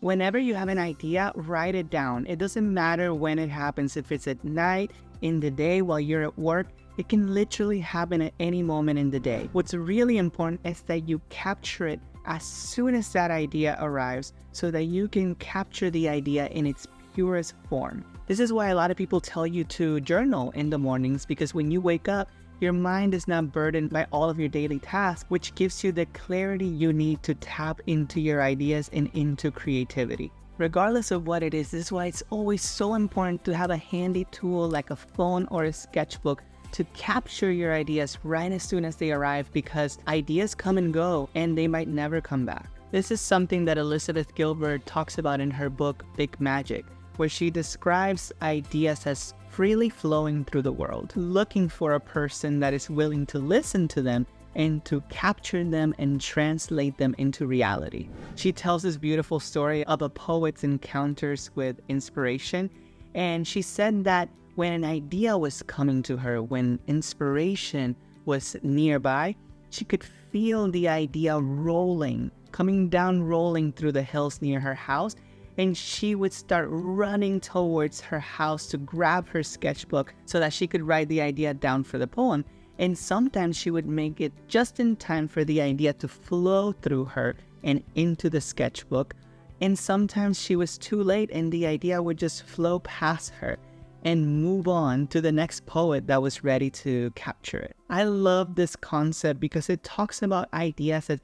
Whenever you have an idea, write it down. It doesn't matter when it happens. If it's at night, in the day, while you're at work, it can literally happen at any moment in the day. What's really important is that you capture it as soon as that idea arrives so that you can capture the idea in its purest form. This is why a lot of people tell you to journal in the mornings, because when you wake up, your mind is not burdened by all of your daily tasks, which gives you the clarity you need to tap into your ideas and into creativity. Regardless of what it is, this is why it's always so important to have a handy tool like a phone or a sketchbook to capture your ideas right as soon as they arrive, because ideas come and go and they might never come back. This is something that Elizabeth Gilbert talks about in her book, Big Magic, where she describes ideas as freely flowing through the world, looking for a person that is willing to listen to them and to capture them and translate them into reality. She tells this beautiful story of a poet's encounters with inspiration, and she said that when an idea was coming to her, when inspiration was nearby, she could feel the idea coming down rolling through the hills near her house, and she would start running towards her house to grab her sketchbook so that she could write the idea down for the poem. And sometimes she would make it just in time for the idea to flow through her and into the sketchbook. And sometimes she was too late and the idea would just flow past her and move on to the next poet that was ready to capture it. I love this concept because it talks about ideas as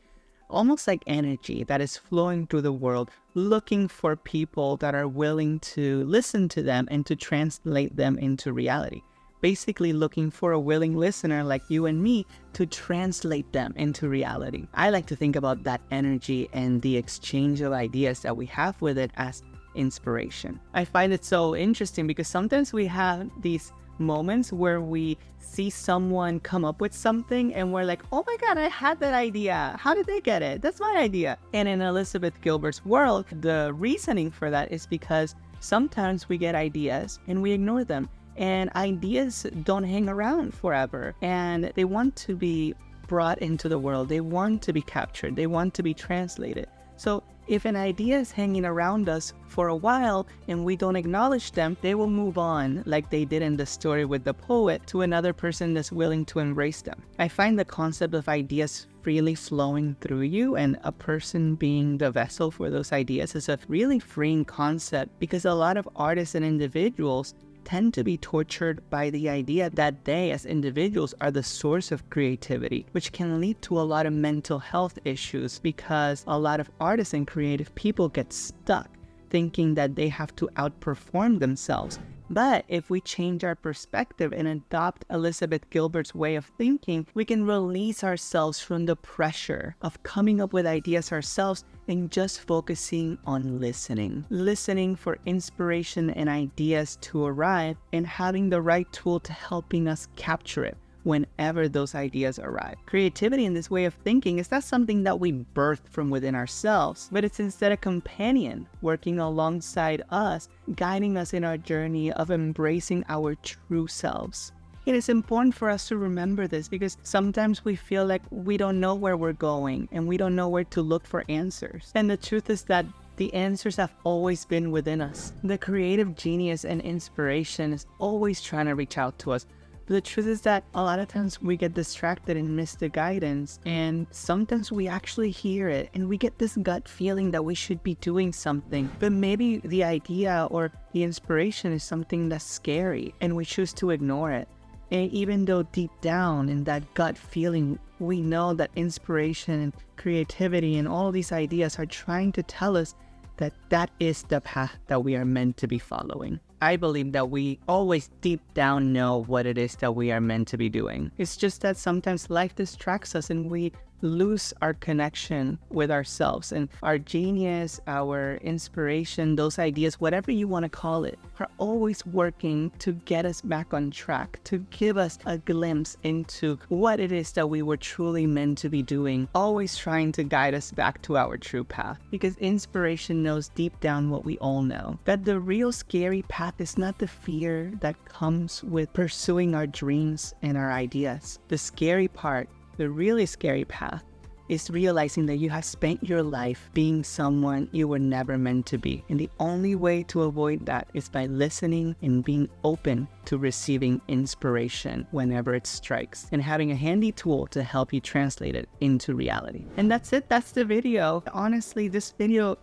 almost like energy that is flowing through the world, looking for people that are willing to listen to them and to translate them into reality. Basically looking for a willing listener like you and me to translate them into reality. I like to think about that energy and the exchange of ideas that we have with it as inspiration. I find it so interesting because sometimes we have these moments where we see someone come up with something and we're like, oh my God, I had that idea. How did they get it? That's my idea. And in Elizabeth Gilbert's world, the reasoning for that is because sometimes we get ideas and we ignore them. And ideas don't hang around forever. And they want to be brought into the world. They want to be captured. They want to be translated. So if an idea is hanging around us for a while and we don't acknowledge them, they will move on, like they did in the story with the poet, to another person that's willing to embrace them. I find the concept of ideas freely flowing through you and a person being the vessel for those ideas is a really freeing concept, because a lot of artists and individuals tend to be tortured by the idea that they as individuals are the source of creativity, which can lead to a lot of mental health issues, because a lot of artists and creative people get stuck thinking that they have to outperform themselves. But if we change our perspective and adopt Elizabeth Gilbert's way of thinking, we can release ourselves from the pressure of coming up with ideas ourselves and just focusing on listening. Listening for inspiration and ideas to arrive and having the right tool to helping us capture it whenever those ideas arrive. Creativity in this way of thinking is not something that we birth from within ourselves, but it's instead a companion working alongside us, guiding us in our journey of embracing our true selves. It is important for us to remember this because sometimes we feel like we don't know where we're going and we don't know where to look for answers. And the truth is that the answers have always been within us. The creative genius and inspiration is always trying to reach out to us. But the truth is that a lot of times we get distracted and miss the guidance, and sometimes we actually hear it and we get this gut feeling that we should be doing something, but maybe the idea or the inspiration is something that's scary and we choose to ignore it. And even though deep down in that gut feeling, we know that inspiration and creativity and all these ideas are trying to tell us that that is the path that we are meant to be following. I believe that we always deep down know what it is that we are meant to be doing. It's just that sometimes life distracts us and we lose our connection with ourselves, and our genius, our inspiration, those ideas, whatever you want to call it, are always working to get us back on track, to give us a glimpse into what it is that we were truly meant to be doing, always trying to guide us back to our true path. Because inspiration knows deep down what we all know, that the real scary path is not the fear that comes with pursuing our dreams and our ideas. The scary part, the really scary path, is realizing that you have spent your life being someone you were never meant to be. And the only way to avoid that is by listening and being open to receiving inspiration whenever it strikes, and having a handy tool to help you translate it into reality. And that's it. That's the video. Honestly, this video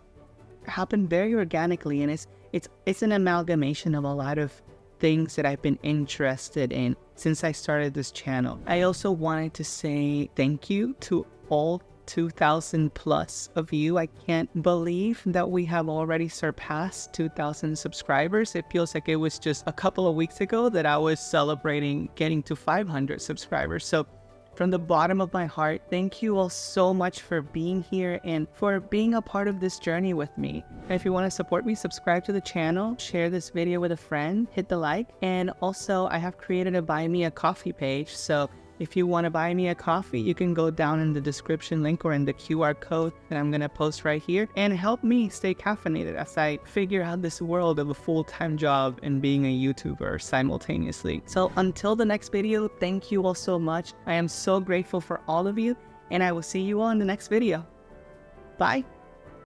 happened very organically, and it's an amalgamation of a lot of things that I've been interested in since I started this channel. I also wanted to say thank you to all 2,000 plus of you. I can't believe that we have already surpassed 2,000 subscribers. It feels like it was just a couple of weeks ago that I was celebrating getting to 500 subscribers. So from the bottom of my heart, thank you all so much for being here and for being a part of this journey with me. And if you want to support me, subscribe to the channel, share this video with a friend, hit the like, and also I have created a Buy Me a Coffee page. So if you want to buy me a coffee, you can go down in the description link or in the QR code that I'm going to post right here and help me stay caffeinated as I figure out this world of a full-time job and being a YouTuber simultaneously. So until the next video, thank you all so much. I am so grateful for all of you, and I will see you all in the next video. Bye.